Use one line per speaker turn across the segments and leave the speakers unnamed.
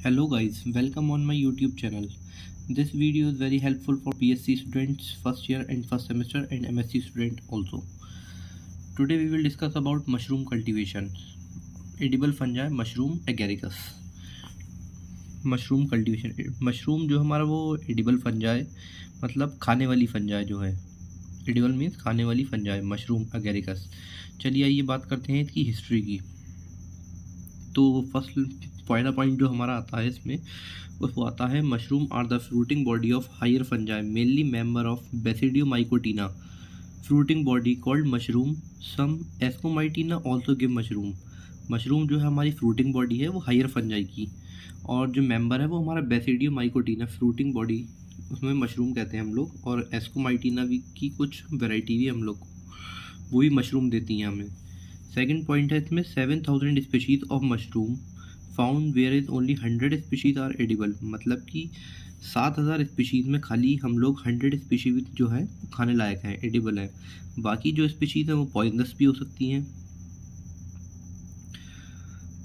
Hello guys, welcome on my YouTube channel. This video is very helpful for PSC students first year and first semester and MSc student also. Today we will discuss about mushroom cultivation. Edible fungi mushroom agaricus. Mushroom cultivation, mushroom जो हमारा वो edible fungi मतलब खाने वाली fungi जो है, edible means खाने वाली फंजाई, मशरूम अगेरिकस। चलिए आइए बात करते हैं इसकी हिस्ट्री की। तो फर्स्ट पहला पॉइंट जो हमारा आता है इसमें वो आता है mushroom are the fruiting body of higher fungi mainly member of basidiomycotina fruiting body called mushroom some ascomycotina also give mushroom. Mushroom जो है हमारी फ्रूटिंग बॉडी है वो हायर फंजाई की, और जो मेंबर है वो हमारा बेसिडियोमाइकोटिना फ्रूटिंग बॉडी, उसमें मशरूम कहते हैं हम लोग, और एस्कोमाइटिना भी की कुछ वैरायटी भी हम लोग वो भी मशरूम देती हैं हमें। सेकंड पॉइंट है इसमें 7000 species of mushroom found where is only 100 species are edible, मतलब कि 7000 स्पीशीज़ में खाली हम लोग 100 स्पीशीज जो है खाने लायक हैं, एडिबल हैं। बाकी जो स्पीशीज़ हैं वो पॉइजनस भी हो सकती हैं,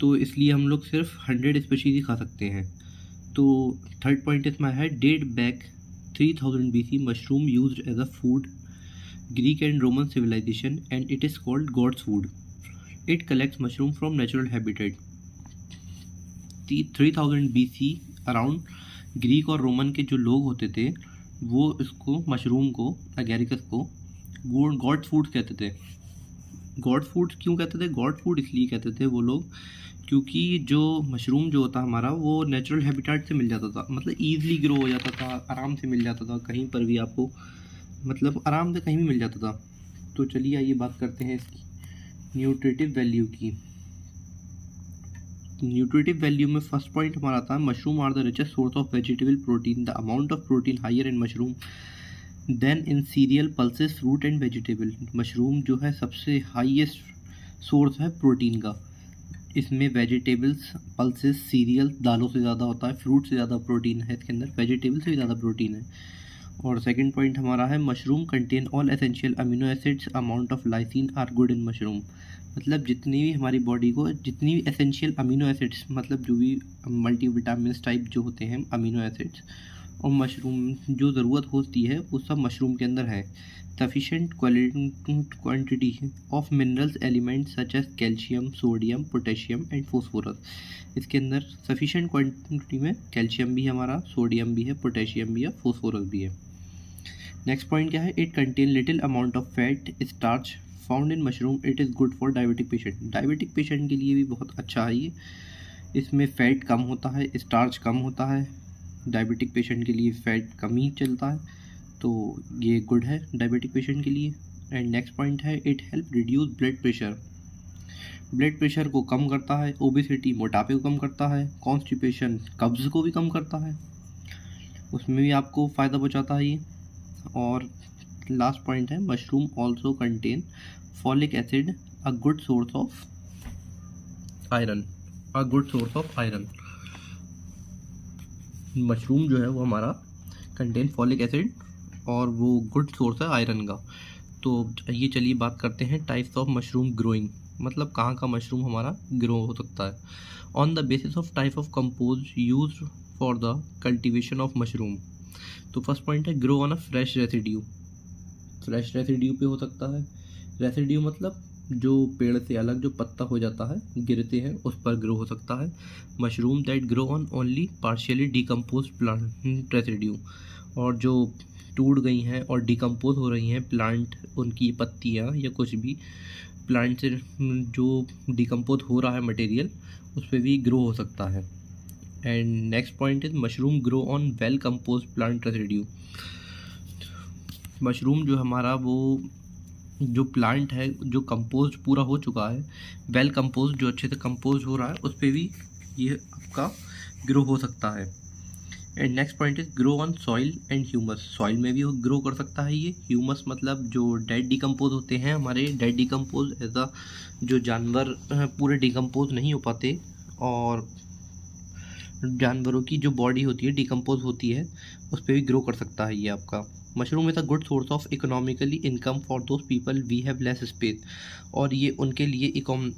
तो इसलिए हम लोग सिर्फ 100 स्पीशीज ही खा सकते हैं। तो थर्ड पॉइंट इसमें है date back 3000 BC mushroom used as a food Greek and Roman civilization and it is called gods food. It collects mushroom from natural habitat. 3000 BC around Greek और रोमन के जो लोग होते थे वो इसको मशरूम को अगेरिकस को गॉड फूड कहते थे। गॉड फूड क्यों कहते थे? गॉड फूड इसलिए कहते थे वो लोग क्योंकि जो मशरूम जो होता हमारा वो नेचुरल हैबिटेट से मिल जाता था, मतलब ईजिली ग्रो हो जाता था, आराम से मिल जाता था, कहीं पर भी आपको मतलब आराम से कहीं भी मिल जाता था। तो चलिए आइए बात करते हैं इसकी न्यूट्रिटिव वैल्यू की। न्यूट्रिटिव वैल्यू में फर्स्ट पॉइंट हमारा आता है mushroom are the richest source of vegetable protein, the amount of protein higher in mushroom than in cereal pulses fruit and vegetable. Mushroom जो है सबसे हाईएस्ट सोर्स है protein का, इसमें वेजिटेबल्स, पल्सेस, सीरियल, दालों से ज़्यादा होता है, फ्रूट से ज़्यादा प्रोटीन है इसके अंदर, वेजिटेबल से भी ज़्यादा प्रोटीन है। और सेकंड पॉइंट हमारा है mushroom contain all essential amino acids, amount of lysine are good in mushroom, मतलब जितनी भी हमारी बॉडी को जितनी भी एसेंशियल अमीनो एसिड्स मतलब जो भी मल्टीविटामिन टाइप जो होते हैं अमीनो एसिड्स और मशरूम जो ज़रूरत होती है वो सब मशरूम के अंदर है। Sufficient quantity of minerals elements such as calcium, sodium, potassium and phosphorus. इसके अंदर सफिशेंट क्वांटिटी में कैल्शियम भी है हमारा, सोडियम भी है, पोटेशियम भी है, फोस्फोरस भी है। नेक्स्ट पॉइंट क्या है? It contain little amount of fat starch found in mushroom, it is good for diabetic patient. Diabetic patient के लिए भी बहुत अच्छा है ये, इसमें फ़ैट कम होता है, स्टार्च कम होता है, डायबिटिक पेशेंट के लिए फ़ैट कम ही चलता है, तो ये गुड है डायबिटिक पेशेंट के लिए। एंड नेक्स्ट पॉइंट है it help reduce blood pressure, blood pressure को कम करता है, ओबेसिटी मोटापे को कम करता है, कॉन्स्टिपेशन कब्ज़ को भी कम करता है, उसमें भी आपको फ़ायदा पहुँचाता है ये। और लास्ट पॉइंट है mushroom also contain folic acid, a good source of iron, a good source of iron. Mushroom जो है वो हमारा कंटेन फॉलिक एसिड और वो गुड सोर्स है आयरन का। तो ये चलिए बात करते हैं टाइप्स ऑफ मशरूम ग्रोइंग, मतलब कहाँ का मशरूम हमारा ग्रो हो सकता है। On the basis of type of compose use for the cultivation of mushroom. तो फर्स्ट पॉइंट है grow on a fresh residue, fresh residue पे हो सकता है। रेसिड्यू मतलब जो पेड़ से अलग जो पत्ता हो जाता है गिरते हैं उस पर ग्रो हो सकता है। Mushroom that grow on only partially decompose plant residue, और जो टूट गई हैं और डिकम्पोज हो रही हैं प्लांट, उनकी पत्तियाँ या कुछ भी प्लांट से जो डिकम्पोज हो रहा है मटेरियल उस पर भी ग्रो हो सकता है। And next point is mushroom grow on well compose plant residue. Mushroom जो हमारा वो जो प्लांट है जो कंपोज पूरा हो चुका है, वेल कंपोज जो अच्छे से कंपोज हो रहा है उस पर भी ये आपका ग्रो हो सकता है। And next point is grow on soil and humus, soil में भी ग्रो कर सकता है ये। ह्यूमस मतलब जो डेड डिकम्पोज होते हैं हमारे, डेड डिकम्पोज ऐसा जो जानवर पूरे डिकम्पोज नहीं हो पाते और जानवरों की जो बॉडी होती है डिकम्पोज होती है उस पर भी ग्रो कर सकता है ये आपका mushroom is a good source of economically income for those people we have less space, और ये उनके लिए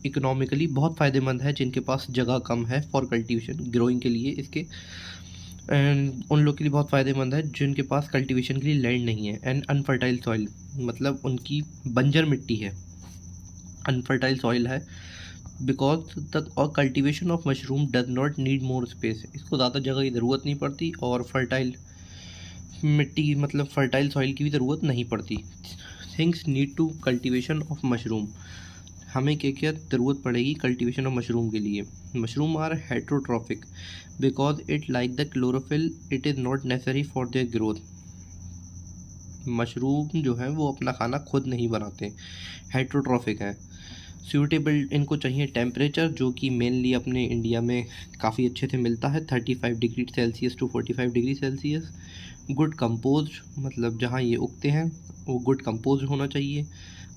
इकोनॉमिकली बहुत फ़ायदेमंद है जिनके पास जगह कम है फॉर कल्टीवेशन ग्रोइंग के लिए इसके, एंड उन लोग के लिए बहुत फ़ायदेमंद है जिनके पास कल्टीवेशन के लिए लैंड नहीं है। एंड अनफर्टाइल सॉइल, मतलब उनकी बंजर मिट्टी है, अनफर्टाइल सॉइल है, because the cultivation of mushroom does not need more space, इसको ज़्यादा जगह की ज़रूरत नहीं पड़ती और फर्टाइल मिट्टी मतलब फर्टाइल सॉइल की भी ज़रूरत नहीं पड़ती। Things need to cultivation of mushroom, हमें क्या क्या ज़रूरत पड़ेगी कल्टीवेशन ऑफ मशरूम के लिए। Mushroom are heterotrophic because it like the chlorophyll it is not necessary for their growth, mushroom जो है वो अपना खाना खुद नहीं बनाते, हेट्रोट्रॉफिक है। सूटेबल, इनको चाहिए टेम्परेचर जो कि मेनली अपने इंडिया में काफ़ी अच्छे से मिलता है 35 degree Celsius to 45 degree Celsius. Good compose, मतलब जहाँ ये उगते हैं वो गुड कंपोज होना चाहिए,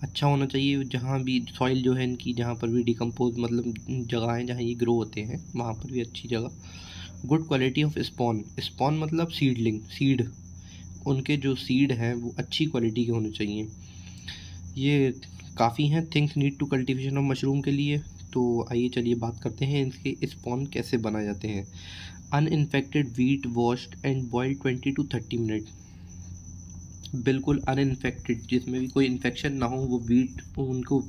अच्छा होना चाहिए। जहाँ भी सॉइल जो है इनकी, जहाँ पर भी डिकम्पोज मतलब जगह है जहाँ ये ग्रो होते हैं वहाँ पर भी अच्छी जगह। Good quality of spawn, spawn मतलब सीडलिंग, सीड, उनके जो सीड हैं वो अच्छी क्वालिटी के होने चाहिए। ये काफ़ी हैं things need to cultivation of mushroom के लिए। तो आइए चलिए बात करते हैं इनके स्पॉन कैसे बनाए जाते हैं। Uninfected wheat washed and boiled 20 to 30 minute, बिल्कुल अनइन्फेक्टेड जिसमें भी कोई इन्फेक्शन ना हो, वो वीट, उनको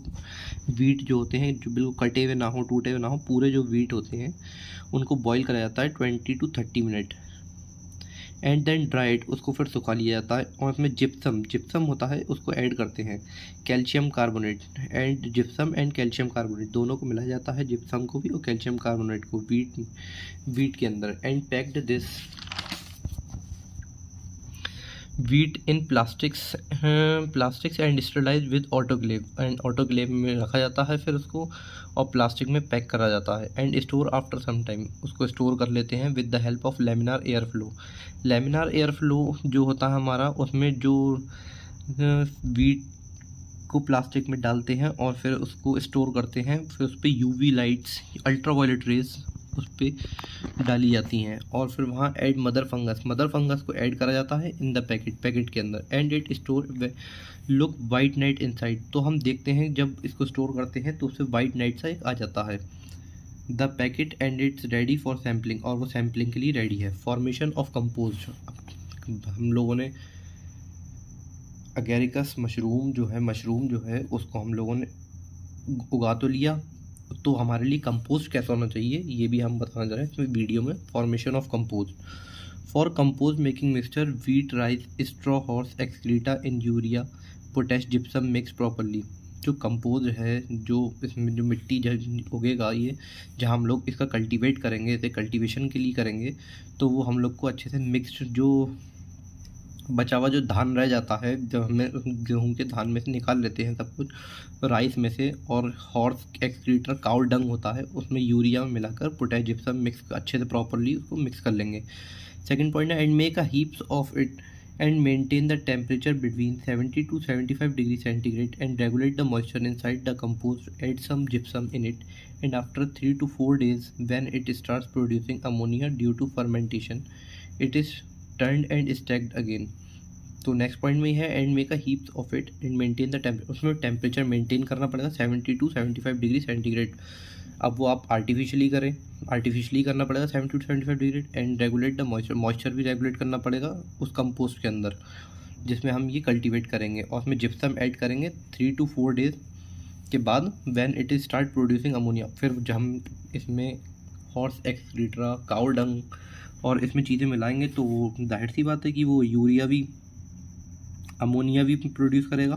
वीट जो होते हैं जो बिल्कुल कटे हुए ना हो, टूटे हुए ना हो, पूरे जो वीट होते हैं उनको बॉईल करा जाता है 20 to 30 मिनट। एंड देन ड्राइड, उसको फिर सुखा लिया जाता है और उसमें जिप्सम होता है उसको ऐड करते हैं, calcium carbonate and gypsum and calcium carbonate दोनों को मिलाया जाता है, जिप्सम को भी और कैल्शियम कार्बोनेट को वीट के अंदर। And packed this wheat in plastics and sterilise with autoclave, and autoclave में रखा जाता है फिर उसको, और प्लास्टिक में पैक करा जाता है। And store after some time, उसको स्टोर कर लेते हैं with the help of laminar air flow. Laminar air flow जो होता है हमारा, उसमें जो वीट को प्लास्टिक में डालते हैं और फिर उसको स्टोर करते हैं, फिर उस पर यूवी लाइट्स, अल्ट्रावायलेट रेज उस पर डाली जाती हैं, और फिर वहाँ ऐड मदर फंगस को ऐड करा जाता है इन द पैकेट के अंदर। And it store look white night inside, तो हम देखते हैं जब इसको स्टोर करते हैं तो उससे वाइट नाइट सा एक आ जाता है the packet. And it's ready for sampling, और वो सैम्पलिंग के लिए रेडी है। फॉर्मेशन ऑफ कंपोस्ट, हम लोगों ने अगेरिकस मशरूम जो है उसको हम लोगों ने उगा तो लिया, तो हमारे लिए कंपोस्ट कैसा होना चाहिए ये भी हम बताना चाह रहे हैं इसमें वीडियो में। Formation of compost, for compost making mixture wheat rice straw horse excreta in urea potash gypsum mix properly. जो कंपोज है, जो इसमें जो मिट्टी उगेगा, ये जहाँ हम लोग इसका कल्टीवेट करेंगे, इसे कल्टीवेशन के लिए करेंगे, तो वो हम लोग को अच्छे से मिक्स, जो बचा हुआ जो धान रह जाता है, जब हमें गेहूं के धान में से निकाल लेते हैं सब कुछ राइस में से, और हॉर्स एक्सक्रीटर काउ डंग होता है उसमें यूरिया में मिलाकर पोटैश जिप्सम मिक्स अच्छे से प्रॉपरली उसको मिक्स कर लेंगे। सेकंड पॉइंट है and make a heaps of it and maintain the temperature between 70 to 75 degree centigrade and regulate the moisture inside the compost, add some gypsum in it and after 3 to 4 days when it starts producing ammonia due to fermentation it is turned and stacked again. तो next point में है and make a heaps of it and maintain the temperature, उसमें temperature maintain करना पड़ेगा 70 to 75 degree centigrade. अब वो आप artificially करना पड़ेगा 70 to 75 degree, and regulate the moisture भी रेगुलेट करना पड़ेगा उस कंपोस्ट के अंदर जिसमें हम ये कल्टीवेट करेंगे, और उसमें जिप्सम ऐड करेंगे 3 to 4 days के बाद when it is start producing ammonia. फिर जब हम इसमें हॉर्स एक्सक्रीटा काउ डंग और इसमें चीज़ें मिलाएंगे तो जाहिर सी बात है कि वो यूरिया भी अमोनिया भी प्रोड्यूस करेगा।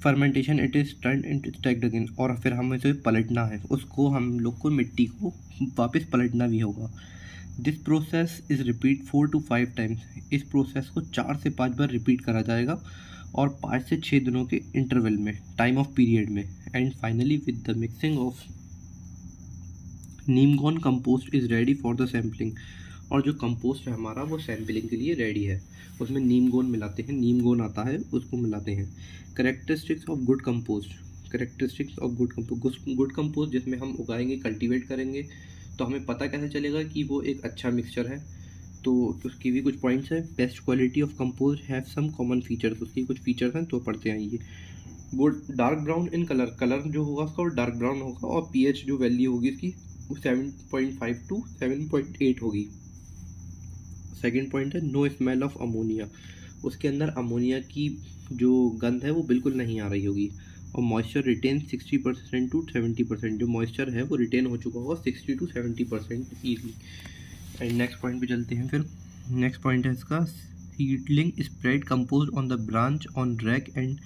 Fermentation it is turn into stacked again, और फिर हमें इसे पलटना है, उसको हम लोग को मिट्टी को वापस पलटना भी होगा। This process is repeat 4 to 5 times, इस प्रोसेस को 4 से 5 बार रिपीट करा जाएगा और 5 से 6 दिनों के इंटरवल में, टाइम ऑफ पीरियड में। And finally with the mixing of नीमगोन compost is ready for the sampling, और जो कंपोस्ट है हमारा वो सैम्पलिंग के लिए रेडी है। उसमें नीमगोन मिलाते हैं, नीमगोन आता है उसको मिलाते हैं। करेक्टरिस्टिक्स ऑफ गुड कंपोस्ट जिसमें हम उगाएंगे, कल्टीवेट करेंगे, तो हमें पता कैसे चलेगा कि वो एक अच्छा मिक्सचर है। तो उसकी भी कुछ पॉइंट्स हैं। Best quality of compose have some common features, उसकी कुछ फीचर्स हैं तो पढ़ते हैं ये। वो डार्क ब्राउन इन कलर जो होगा उसका वो डार्क ब्राउन होगा, और पीएच जो वैल्यू होगी इसकी वो 7.5 टू 7.8 होगी। सेकंड पॉइंट है नो स्मेल ऑफ अमोनिया, उसके अंदर अमोनिया की जो गंध है वो बिल्कुल नहीं आ रही होगी। और मॉइस्चर रिटेन 60% टू 70%, जो मॉइस्चर है वो रिटेन हो चुका होगा 60 to 70% easily. And next point पे चलते हैं। फिर नेक्स्ट पॉइंट है इसका seedling spread compose on the branch on rack and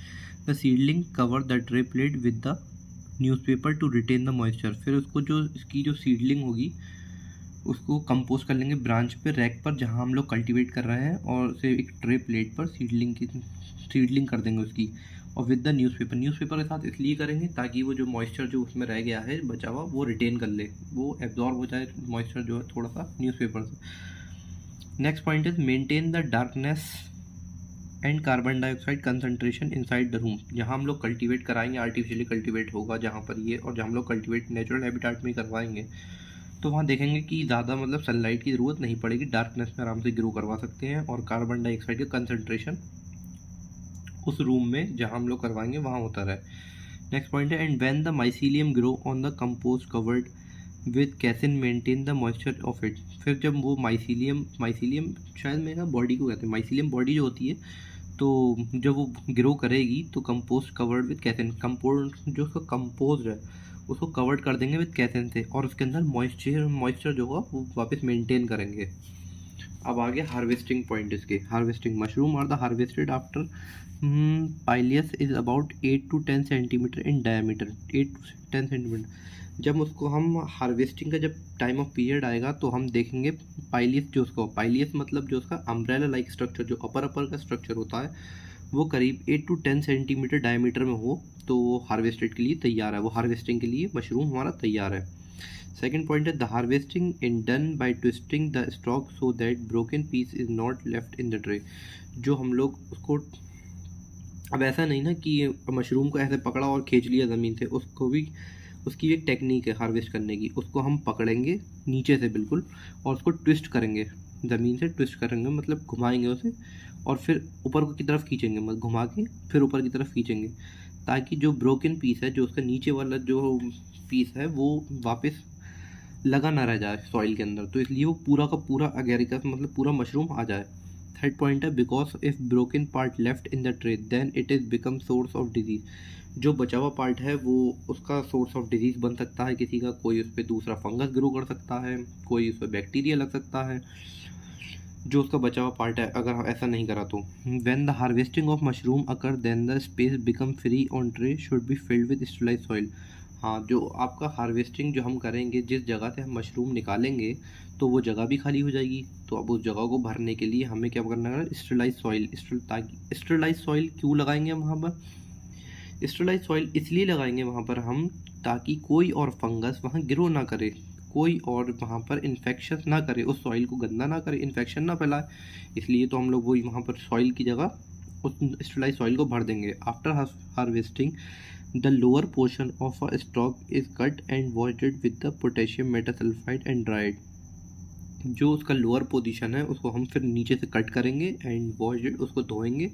the seedling cover the tray plate with the newspaper to retain the moisture. फिर उसको जो इसकी जो सीडलिंग होगी उसको कंपोज कर लेंगे ब्रांच पे, रैक पर जहाँ हम लोग कल्टीवेट कर रहे हैं, और उसे एक ट्रे प्लेट पर सीडलिंग कर देंगे उसकी, और विद द न्यूज़पेपर के साथ इसलिए करेंगे ताकि वो जो मॉइस्चर जो उसमें रह गया है बचा हुआ वो रिटेन कर ले, वो एब्जॉर्ब हो जाए मॉइस्चर जो है थोड़ा सा न्यूज़पेपर से। Next point is maintain the darkness and carbon dioxide concentration inside the room. जहाँ हम लोग कल्टीवेट कराएंगे आर्टिफिशियली कल्टीवेट होगा जहाँ पर ये, और जहाँ हम लोग कल्टीवेट नेचुरल हैबिटेट में करवाएंगे तो वहाँ देखेंगे कि ज़्यादा मतलब सनलाइट की ज़रूरत नहीं पड़ेगी, डार्कनेस में आराम से ग्रो करवा सकते हैं, और कार्बन डाइऑक्साइड का कंसनट्रेशन उस रूम में जहाँ हम लोग करवाएंगे वहाँ होता रहे। नेक्स्ट पॉइंट है and when the mycelium grow on the compose covered with casing maintain the moisture of it. फिर जब वो माइसीलियम शायद मेरा बॉडी को कहते हैं, माइसीलियम बॉडी जो होती है, तो जब वो ग्रो करेगी तो compost covered with casing, compose जो उसका कंपोज है उसको कवर्ड कर देंगे विद कैसिन से, और उसके अंदर मॉइस्चर जो होगा वो वापस मेंटेन करेंगे। अब आगे हार्वेस्टिंग पॉइंट इसके। Harvesting mushroom are the harvested after pileus is about 8 to 10 centimetre in diameter, 8 to 10 centimetre. जब उसको हम हार्वेस्टिंग का जब टाइम ऑफ पीरियड आएगा तो हम देखेंगे पाइलियस जो उसका, पाइलियस मतलब जो उसका अम्ब्रेला लाइक स्ट्रक्चर जो अपर का स्ट्रक्चर होता है वो करीब 8 to 10 सेंटीमीटर डायमीटर में हो तो वो हार्वेस्टेड के लिए तैयार है, वो हार्वेस्टिंग के लिए मशरूम हमारा तैयार है। सेकेंड पॉइंट है the harvesting in done by twisting the stalk so that broken piece is not left in the tray. जो हम लोग उसको, अब ऐसा नहीं ना कि मशरूम को ऐसे पकड़ा और खींच लिया ज़मीन से, उसको भी उसकी एक टेक्निक है हार्वेस्ट करने की। उसको हम पकड़ेंगे नीचे से बिल्कुल और उसको ट्विस्ट करेंगे, ज़मीन से ट्विस्ट करेंगे मतलब घुमाएंगे उसे, और फिर ऊपर की तरफ खींचेंगे, मतलब घुमा के फिर ऊपर की तरफ खींचेंगे, ताकि जो ब्रोकन पीस है, जो उसका नीचे वाला जो पीस है वो वापस लगा ना रह जाए सॉइल के अंदर, तो इसलिए वो पूरा का पूरा अगेरिकस मतलब पूरा मशरूम आ जाए। थर्ड पॉइंट है because if broken part left in the tray then it is become source of disease. जो बचा हुआ पार्ट है वो उसका सोर्स ऑफ डिजीज़ बन सकता है किसी का, कोई उस पर दूसरा फंगस ग्रो कर सकता है, कोई उस पर बैक्टीरिया लग सकता है जो उसका बचा हुआ पार्ट है, अगर ऐसा नहीं करा तो। When the harvesting of mushroom occur then the space become free on tray should be filled with sterilised soil. हाँ, जो आपका हार्वेस्टिंग जो हम करेंगे, जिस जगह से हम मशरूम निकालेंगे तो वो जगह भी खाली हो जाएगी, तो अब उस जगह को भरने के लिए हमें क्या करना है, स्टरलाइज्ड सॉइल। ताकि स्टरलाइज्ड सॉइल क्यों लगाएंगे हम वहाँ पर, स्टरलाइज्ड सॉइल इसलिए लगाएंगे वहाँ पर हम ताकि कोई और फंगस वहाँ ग्रो ना करे, कोई और वहाँ पर इन्फेक्शन ना करे, उस सॉइल को गंदा ना करे, इन्फेक्शन ना फैलाए, इसलिए तो हम लोग वही वहाँ पर सॉइल की जगह उस स्टरलाइज्ड सॉइल को भर देंगे। After harvesting the lower portion of a stalk is cut and washed with the potassium metasulphide and dried. जो उसका लोअर पोजीशन है उसको हम फिर नीचे से कट करेंगे एंड वॉशड, उसको धोएंगे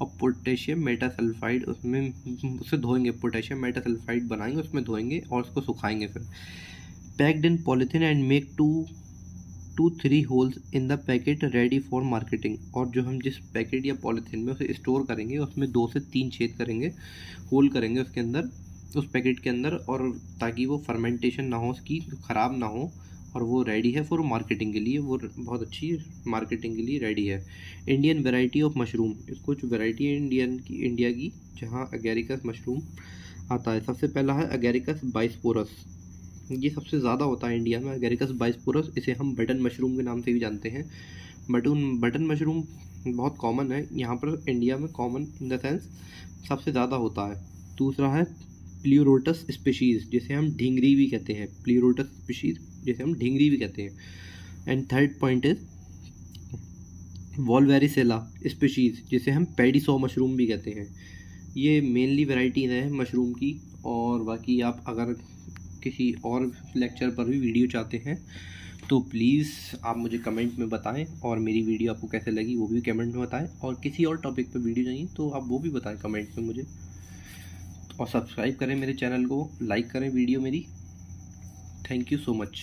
और पोटेशियम मेटासल्फाइड उसमें उससे धोएंगे, पोटेशियम मेटासल्फाइड बनाएंगे उसमें धोएंगे और उसको सुखाएंगे। फिर packed in polythene and make 2-3 holes in the packet ready for marketing. और जो हम जिस पैकेट या पॉलीथीन में उसे स्टोर करेंगे उसमें 2 से 3 छेद करेंगे, होल करेंगे उसके अंदर, उस पैकेट के अंदर, और ताकि वो फर्मेंटेशन ना हो, उसकी ख़राब ना हो, और वो रेडी है फॉर मार्केटिंग के लिए, वो बहुत अच्छी मार्केटिंग के लिए रेडी है। इंडियन वेराइटी ऑफ मशरूम, कुछ वेराइटी है इंडिया की जहाँ अगेरिकस मशरूम आता है। सबसे पहला है अगेरिकस बाइस्पोरस, ये सबसे ज़्यादा होता है इंडिया में, अगेरिकस बाइस्पोरस। इसे हम बटन मशरूम के नाम से भी जानते हैं। बटन मशरूम बहुत कॉमन है यहाँ पर इंडिया में, कॉमन इन द सेंस सबसे ज़्यादा होता है। दूसरा है प्ल्यूरोटस स्पीशीज़, जिसे हम ढींगरी भी कहते हैं, प्ल्यूरोटस स्पीशीज़ जिसे हम ढींगरी भी कहते हैं। एंड थर्ड पॉइंट इज वॉल्वेरिसेला स्पीशीज़, जिसे हम पेडिसो मशरूम भी कहते हैं। ये मेनली वैरायटीज़ हैं मशरूम की, और बाकी आप अगर किसी और लेक्चर पर भी वीडियो चाहते हैं तो प्लीज़ आप मुझे कमेंट में बताएं, और मेरी वीडियो आपको कैसे लगी वो भी कमेंट में बताएं, और किसी और टॉपिक पर वीडियो चाहिए तो आप वो भी बताएं कमेंट में मुझे। और सब्सक्राइब करें मेरे चैनल को, लाइक करें वीडियो मेरी। Thank you so much.